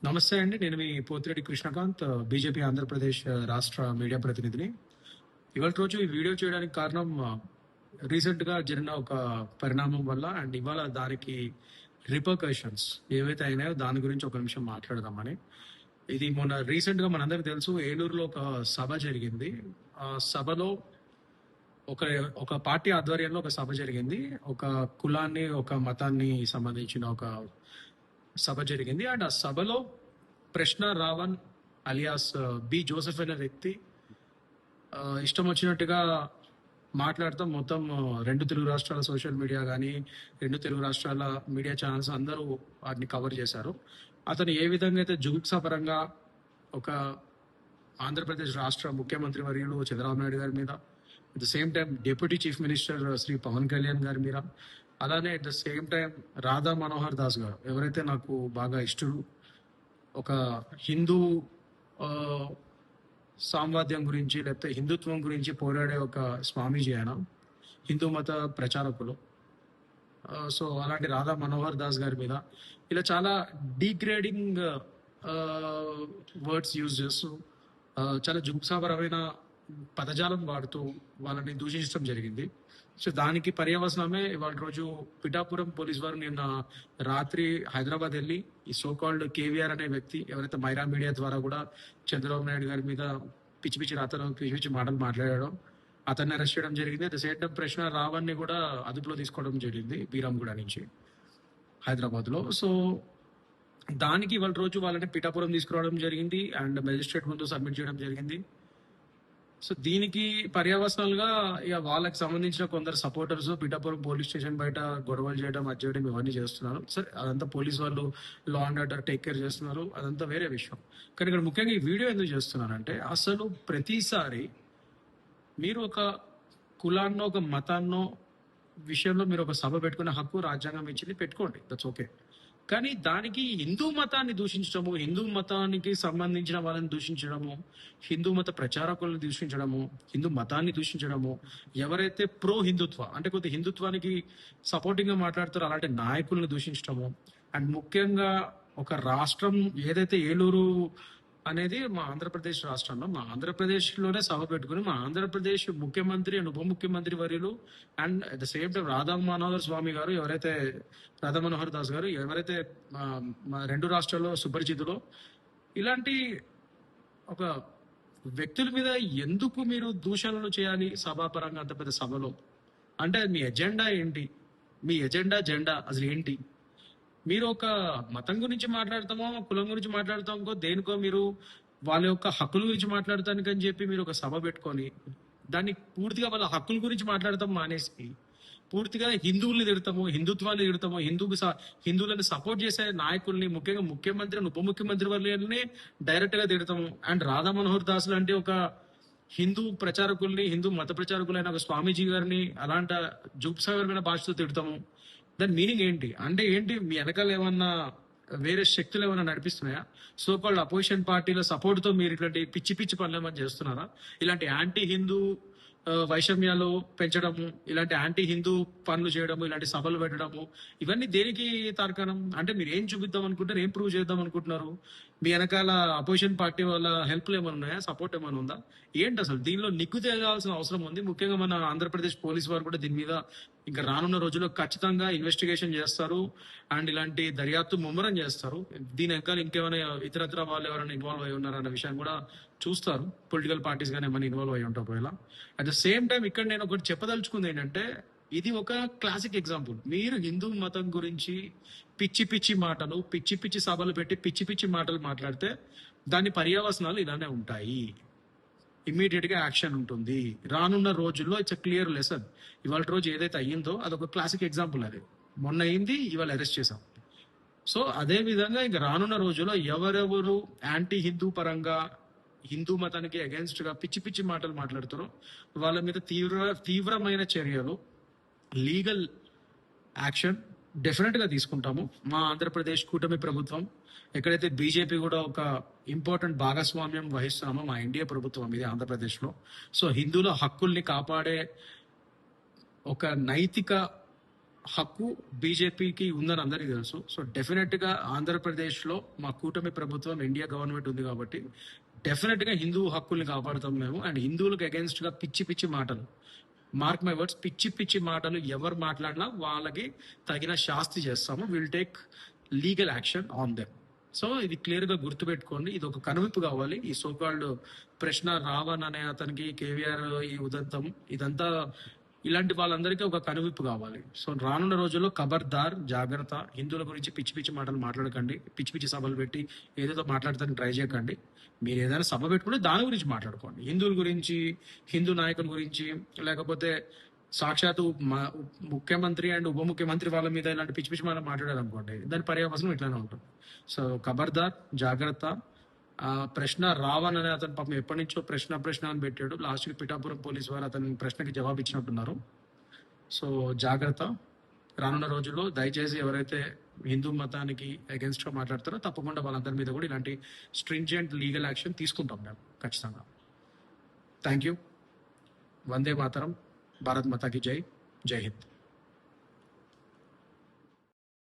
నమస్తే అండి. నేను మీ పోతిరెడ్డి కృష్ణకాంత్, బీజేపీ ఆంధ్రప్రదేశ్ రాష్ట్ర మీడియా ప్రతినిధిని. ఇవాళ రోజు ఈ వీడియో చేయడానికి కారణం రీసెంట్గా జరిగిన ఒక పరిణామం వల్ల అండ్ ఇవాళ దానికి రిపర్కషన్స్ ఏవైతే అయినాయో దాని గురించి ఒక నిమిషం మాట్లాడదామని. ఇది మొన్న రీసెంట్గా మనందరికీ తెలుసు, ఏలూరులో ఒక సభ జరిగింది. ఆ సభలో ఒక ఒక పార్టీ ఆధ్వర్యంలో ఒక సభ జరిగింది. ఒక కులాన్ని, ఒక మతాన్ని సంబంధించిన ఒక సభ జరిగింది. అండ్ ఆ సభలో ప్రశ్న రావణ్ అలియాస్ బి జోసెఫ్ అనే వ్యక్తి ఇష్టం వచ్చినట్టుగా మాట్లాడుతూ మొత్తం రెండు తెలుగు రాష్ట్రాల సోషల్ మీడియా కానీ, రెండు తెలుగు రాష్ట్రాల మీడియా ఛానల్స్ అందరూ వాటిని కవర్ చేశారు. అతను ఏ విధంగా అయితే జుగుప్సాపరంగా ఒక ఆంధ్రప్రదేశ్ రాష్ట్ర ముఖ్యమంత్రి వర్యులు చంద్రబాబు నాయుడు గారి మీద, at the same time deputy chief minister Shri Pawan Kalyan గారి మీద, అలానే at the same time Radha Manohar Das గారు, ఎవరైతే నాకు బాగా ఇష్టడు, ఒక హిందూ సామ్రాజ్యం గురించి లేకపోతే హిందుత్వం గురించి పోరాడే ఒక స్వామీజీ ఆయన, హిందూ మత ప్రచారకులు. సో అలాంటి రాధా మనోహర్ దాస్ గారి మీద ఇలా చాలా డీగ్రేడింగ్ వర్డ్స్ యూజ్ చేస్తూ చాలా జుగుప్సాపరమైన పదజాలం వాడుతూ వాళ్ళని దూషించడం జరిగింది. సో దానికి పర్యవసనమే ఇవాళ రోజు పిఠాపురం పోలీస్ వారు నిన్న రాత్రి హైదరాబాద్ వెళ్ళి ఈ సోకాల్డ్ కేవీఆర్ అనే వ్యక్తి, ఎవరైతే మైరా మీడియా ద్వారా కూడా చంద్రబాబు నాయుడు గారి మీద పిచ్చి పిచ్చి రాతలు, పిచ్చి పిచ్చి మాటలు మాట్లాడాడో అతన్ని అరెస్ట్ చేయడం జరిగింది. అట్ ద సేమ్ టైం ప్రశ్న రావణ్ని కూడా అదుపులో తీసుకోవడం జరిగింది బీరాంగూడ నుంచి హైదరాబాద్లో. సో దానికి ఇవాళ రోజు వాళ్ళని పిఠాపురం తీసుకురావడం జరిగింది అండ్ మెజిస్ట్రేట్ ముందు సబ్మిట్ చేయడం జరిగింది. సో దీనికి పర్యవసనాలుగా ఇక వాళ్ళకి సంబంధించిన కొందరు సపోర్టర్స్ పిఠాపురం పోలీస్ స్టేషన్ బయట గొడవలు చేయడం, అది చేయడం ఇవన్నీ చేస్తున్నారు. సరే, అదంతా పోలీస్ వాళ్ళు law and order take care చేస్తున్నారు, అదంతా వేరే విషయం. కానీ ఇక్కడ ముఖ్యంగా ఈ వీడియో ఎందుకు చేస్తున్నానంటే, అసలు ప్రతిసారి మీరు ఒక కులాన్నో ఒక మతాన్నో విషయంలో మీరు ఒక సభ పెట్టుకునే హక్కు రాజ్యాంగం ఇచ్చింది, పెట్టుకోండి, దట్స్ ఓకే. కానీ దానికి హిందూ మతాన్ని దూషించడము, హిందూ మతానికి సంబంధించిన వాళ్ళని దూషించడము, హిందూ మత ప్రచారకులను దూషించడము, హిందూ మతాన్ని దూషించడము, ఎవరైతే ప్రో హిందుత్వ అంటే కొద్ది హిందుత్వానికి సపోర్టింగ్ గా మాట్లాడతారో అలాంటి నాయకులను దూషించడము, అండ్ ముఖ్యంగా ఒక రాష్ట్రం ఏదైతే ఏలూరు అనేది మా ఆంధ్రప్రదేశ్ రాష్ట్రంలో, మా ఆంధ్రప్రదేశ్లోనే సభ పెట్టుకుని మా ఆంధ్రప్రదేశ్ ముఖ్యమంత్రి అండ్ ఉప ముఖ్యమంత్రి వర్యులు and at the same time Radha Manohar Swamy గారు, ఎవరైతే రాధా మనోహర్ దాస్ గారు, ఎవరైతే మా రెండు రాష్ట్రాల్లో సుపరిచితులు, ఇలాంటి ఒక వ్యక్తుల మీద ఎందుకు మీరు దూషణలు చేయాలి సభాపరంగా అంత పెద్ద సభలో? అంటే మీ ఎజెండా ఏంటి? మీ జెండా అసలు ఏంటి? మీరు ఒక మతం గురించి మాట్లాడతామో, కులం గురించి మాట్లాడతామో, దేనికో మీరు వాళ్ళ యొక్క హక్కుల గురించి మాట్లాడటానికి అని చెప్పి మీరు ఒక సభ పెట్టుకొని దాన్ని పూర్తిగా వాళ్ళ హక్కుల గురించి మాట్లాడతాం మానేసి పూర్తిగా హిందువుల్ని తిడతాము, హిందుత్వాన్ని తిడతాము, హిందువులను సపోర్ట్ చేసే నాయకుల్ని, ముఖ్యంగా ముఖ్యమంత్రి ఉప ముఖ్యమంత్రి వాళ్ళని డైరెక్ట్ గా తిడతాము. అండ్ రాధా మనోహర్ దాస్ లాంటి ఒక హిందూ ప్రచారకుల్ని, హిందూ మత ప్రచారకులైన ఒక స్వామీజీ గారిని అలాంటి జుగుప్సాకరమైన భాషతో తిడతాము. దాని మీనింగ్ ఏంటి? అంటే ఏంటి, మీ వెనకాల ఏమన్నా వేరే శక్తులు ఏమైనా నడిపిస్తున్నాయా? సో కాల్డ్ అపోజిషన్ పార్టీల సపోర్ట్ తో మీరు ఇట్లాంటి పిచ్చి పిచ్చి పనులు ఏమైనా చేస్తున్నారా? ఇలాంటి యాంటీ హిందూ వైషమ్యాలు పెంచడము, ఇలాంటి యాంటీ హిందూ పనులు చేయడము, ఇలాంటి సభలు పెట్టడము, ఇవన్నీ దేనికి తార్కాణం? అంటే మీరు ఏం చూపిద్దాం అనుకుంటారు, ఏం ప్రూవ్ చేద్దాం అనుకుంటున్నారు? మీ వెనకాల అపోజిషన్ పార్టీ వాళ్ళ హెల్ప్లు ఏమైనా ఉన్నాయా, సపోర్ట్ ఏమైనా ఉందా? ఏంటి అసలు దీనిలో నిగ్గు తేగాల్సిన అవసరం ఉంది. ముఖ్యంగా మన ఆంధ్రప్రదేశ్ పోలీస్ వారు కూడా దీని మీద ఇంకా రానున్న రోజుల్లో ఖచ్చితంగా ఇన్వెస్టిగేషన్ చేస్తారు అండ్ ఇలాంటి దర్యాప్తు ముమ్మరం చేస్తారు. దీని వెనకాల ఇంకేమైనా ఇతరత్ర వాళ్ళు ఎవరైనా ఇన్వాల్వ్ అయి ఉన్నారన్న విషయాన్ని కూడా చూస్తారు. పొలిటికల్ పార్టీస్ కానీ ఏమైనా ఇన్వాల్వ్ అయి ఉంటారు ఇలా. అట్ ద సేమ్ టైం ఇక్కడ నేను ఒకటి చెప్పదలుచుకుంది ఏంటంటే, ఇది ఒక క్లాసిక్ ఎగ్జాంపుల్. మీరు హిందూ మతం గురించి పిచ్చి పిచ్చి మాటలు, పిచ్చి పిచ్చి సభలు పెట్టి పిచ్చి పిచ్చి మాటలు మాట్లాడితే దాని పర్యవసనాలు ఇలానే ఉంటాయి. ఇమ్మీడియట్ గా యాక్షన్ ఉంటుంది రానున్న రోజుల్లో. It's a clear lesson. ఇవాళ రోజు ఏదైతే అయ్యిందో అదొక క్లాసిక్ ఎగ్జాంపుల్. అది మొన్న అయింది, ఇవాళ అరెస్ట్ చేశాం. సో అదే విధంగా ఇంకా రానున్న రోజుల్లో ఎవరెవరు యాంటీ హిందూ పరంగా, హిందూ మతానికి అగేన్స్ట్ గా పిచ్చి పిచ్చి మాటలు మాట్లాడుతారో వాళ్ళ మీద తీవ్రమైన చర్యలు, లీగల్ యాక్షన్ డెఫినెట్ గా తీసుకుంటాము. మా ఆంధ్రప్రదేశ్ కూటమి ప్రభుత్వం, ఎక్కడైతే బీజేపీ కూడా ఒక ఇంపార్టెంట్ భాగస్వామ్యం వహిస్తున్నామో మా ఎన్డీఏ ప్రభుత్వం ఇది ఆంధ్రప్రదేశ్లో. సో హిందువుల హక్కుల్ని కాపాడే ఒక నైతిక హక్కు బీజేపీకి ఉందని అందరికీ తెలుసు. సో డెఫినెట్ గా ఆంధ్రప్రదేశ్ లో మా కూటమి ప్రభుత్వం ఇండియా గవర్నమెంట్ ఉంది కాబట్టి డెఫినెట్ గా హిందూ హక్కుల్ని కాపాడుతాం మేము. అండ్ హిందువులకు అగేన్స్ట్ గా పిచ్చి పిచ్చి మాటలు, మార్క్ మై వర్డ్స్, పిచ్చి పిచ్చి మాటలు ఎవరు మాట్లాడినా వాళ్ళకి తగిన శాస్తి చేస్తాము. Will take legal action on them. So ఇది క్లియర్ గా గుర్తుపెట్టుకోండి. ఇది ఒక కనువిప్పు కావాలి. ఈ సోకాల్డ్ ప్రశ్న రావణ్ అనే అతనికి, కేవీఆర్, ఈ ఉదంతం, ఇదంతా ఇలాంటి వాళ్ళందరికీ ఒక కనువిప్పు కావాలి. సో రానున్న రోజుల్లో ఖబర్దార్, జాగ్రత్త. హిందువుల గురించి పిచ్చి పిచ్చి మాటలు మాట్లాడకండి. పిచ్చి పిచ్చి సభలు పెట్టి ఏదేదో మాట్లాడటానికి ట్రై చేయకండి. మీరు ఏదైనా సభ పెట్టుకుంటే దాని గురించి మాట్లాడుకోండి. హిందువుల గురించి, హిందూ నాయకుల గురించి, లేకపోతే సాక్షాత్తు ముఖ్యమంత్రి అండ్ ఉప ముఖ్యమంత్రి వాళ్ళ మీద ఇలాంటి పిచ్చి పిచ్చి మాటలు మాట్లాడారు అనుకోండి, దాని పర్యావసనం ఇట్లానే ఉంటుంది. సో ఖబర్దార్, జాగ్రత్త. ప్రశ్న రావణ్ అనే అతను పాపం ఎప్పటి నుంచో ప్రశ్న అని పెట్టాడు. లాస్ట్కి పిఠాపురం పోలీస్ వారు అతని ప్రశ్నకి జవాబు ఇచ్చినట్టున్నారు. సో జాగ్రత్త. రానున్న రోజుల్లో దయచేసి ఎవరైతే హిందూ మతానికి అగేన్స్ట్ గా మాట్లాడతారో తప్పకుండా వాళ్ళందరి మీద కూడా ఇలాంటి స్ట్రింజెంట్ లీగల్ యాక్షన్ తీసుకుంటాం మేము ఖచ్చితంగా. Thank you. వందే మాతరం. భారత్ మాతాకి జై. జై హింద్.